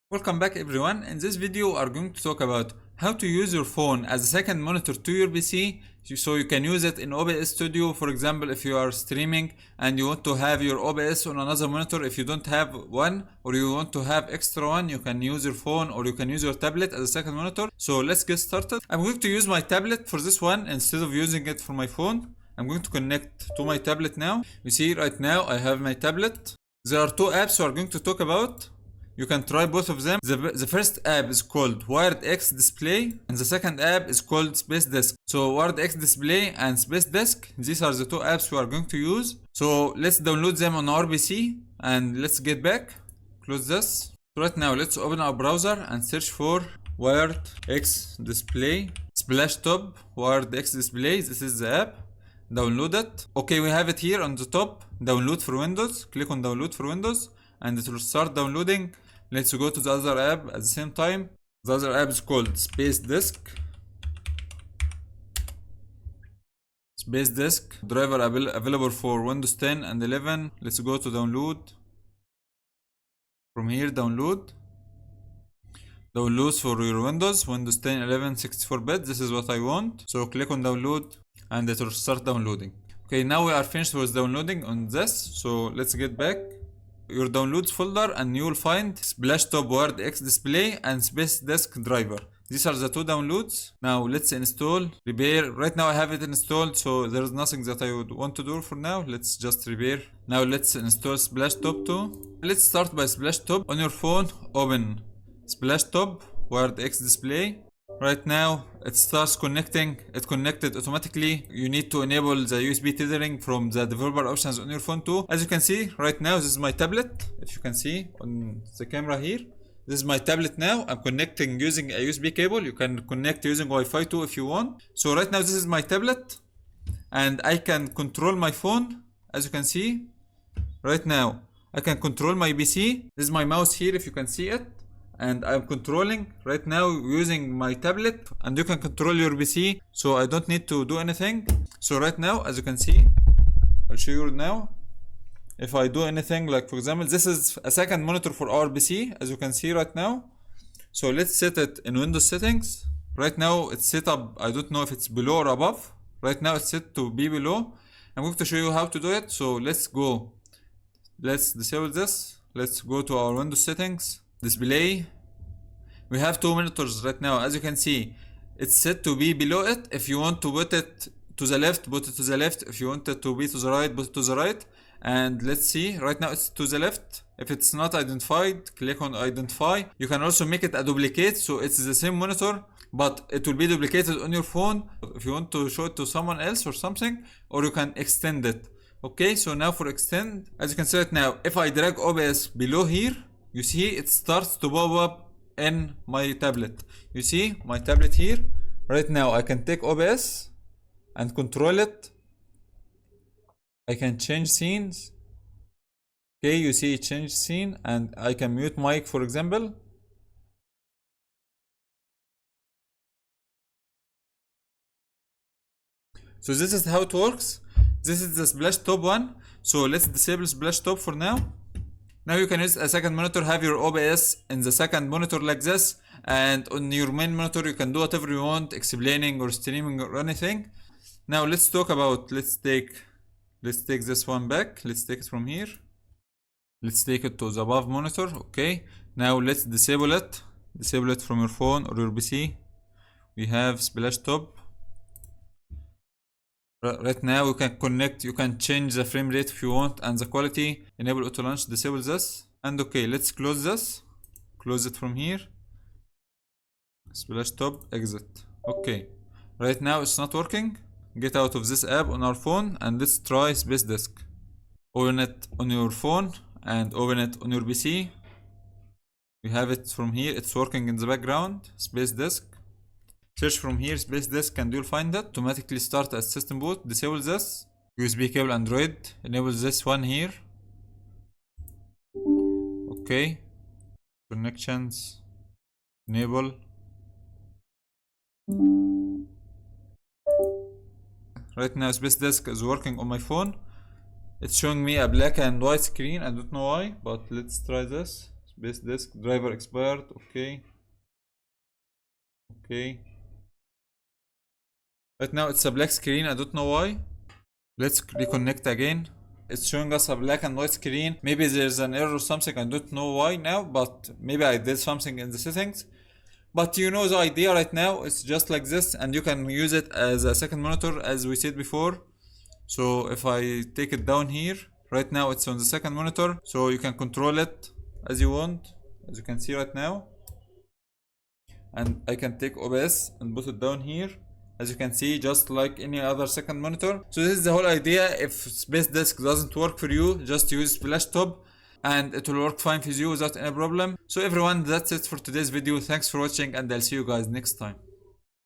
Welcome back everyone. In this video we are going to talk about how to use your phone as a second monitor to your PC so you can use it in OBS Studio. For example, if you are streaming and you want to have your OBS on another monitor, if you don't have one or you want to have extra one, you can use your phone or you can use your tablet as a second monitor. So let's get started. I'm going to use my tablet for this one instead of using it for my phone. I'm going to connect to my tablet now. You see right now I have my tablet. There are two apps we are going to talk about. You can try both of them. The first app is called Wired X Display and the second app is called Space Disk. So Wired X Display and Space Disk, these are the two apps we are going to use. So let's download them on our PC and let's get back. Close this. So right now let's open our browser and search for Wired X Display Splash Top Wired X Display. This is the app. Download it. Okay, we have it here on the top. Download for Windows. Click on download for Windows and it will start downloading. Let's go to the other app at the same time. The other app is called Space Disk. Space Disk driver available for Windows 10 and 11. Let's go to download. From here, download. Downloads for your Windows 10, 11, 64-bit. This is what I want. So click on download and it will start downloading. Okay, now we are finished with downloading on this. So let's get back. Your downloads folder and you will find Splash Top Wired X Display and Space Disk driver. These are the two downloads. Now let's install, repair. Right now I have it installed, so there is nothing that I would want to do for now. Let's just repair. Now let's install Splash Top 2. Let's start by Splash Top. On your phone, open Splash Top Wired X Display. Right now it starts connecting. It connected automatically. You need to enable the USB tethering from the developer options on your phone too. As you can see right now, this is my tablet. If you can see on the camera here, this is my tablet now. I'm connecting using a USB cable. You can connect using Wi-Fi too if you want. So right now this is my tablet and I can control my phone. As you can see right now, I can control my PC. This is my mouse here if you can see it. And I'm controlling right now using my tablet, and you can control your PC, so I don't need to do anything. So right now, as you can see, I'll show you now. If I do anything, like for example, this is a second monitor for our PC, as you can see right now. So let's set it in Windows settings. Right now it's set up, I don't know if it's below or above. Right now it's set to be below. I'm going to show you how to do it. So let's go. Let's disable this. Let's go to our Windows settings. Display. We have two monitors right now. As you can see, it's set to be below it. If you want to put it to the left, put it to the left. If you want it to be to the right, put it to the right. And let's see, right now it's to the left. If it's not identified, click on identify. You can also make it a duplicate, so it's the same monitor, but it will be duplicated on your phone if you want to show it to someone else or something, or you can extend it. Okay, so now for extend, as you can see right now, if I drag OBS below here, you see it starts to pop up in my tablet. You see my tablet here. Right now I can take OBS and control it. I can change scenes. Okay, you see change scene, and I can mute mic for example. So this is how it works. This is the Splash Top one. So let's disable Splash Top for now. Now you can use a second monitor, have your OBS in the second monitor like this, and on your main monitor you can do whatever you want, explaining or streaming or anything. Now let's talk about, let's take this one back. Let's take it from here. Let's take it to the above monitor. Okay. Now let's disable it. Disable it from your phone or your PC. We have Splash Top. Right now you can connect, you can change the frame rate if you want and the quality. Enable auto launch, disable this. And okay, let's close this. Close it from here. Splash Top, exit. Okay. Right now it's not working. Get out of this app on our phone and let's try Space Disk. Open it on your phone and open it on your PC. We have it from here. It's working in the background. Space Disk. Search from here Space Disk and you'll find it. Automatically start as system boot. Disable this. USB cable Android. Enable this one here. Okay. Connections. Enable. Right now Space Disk is working on my phone. It's showing me a black and white screen. I don't know why, but let's try this. Base disk driver expired. Okay. Okay. Right now it's a black screen. I don't know why. Let's reconnect again. It's showing us a black and white screen. Maybe there's an error or something. I don't know why now, but maybe I did something in the settings. But you know the idea right now. It's just like this, and you can use it as a second monitor as we said before. So if I take it down here, right now it's on the second monitor, so you can control it as you want, as you can see right now. And I can take OBS and put it down here, as you can see, just like any other second monitor. So this is the whole idea. If Space Disk doesn't work for you, just use Flash Top and it will work fine for you without any problem. So everyone, that's it for today's video. Thanks for watching and I'll see you guys next time.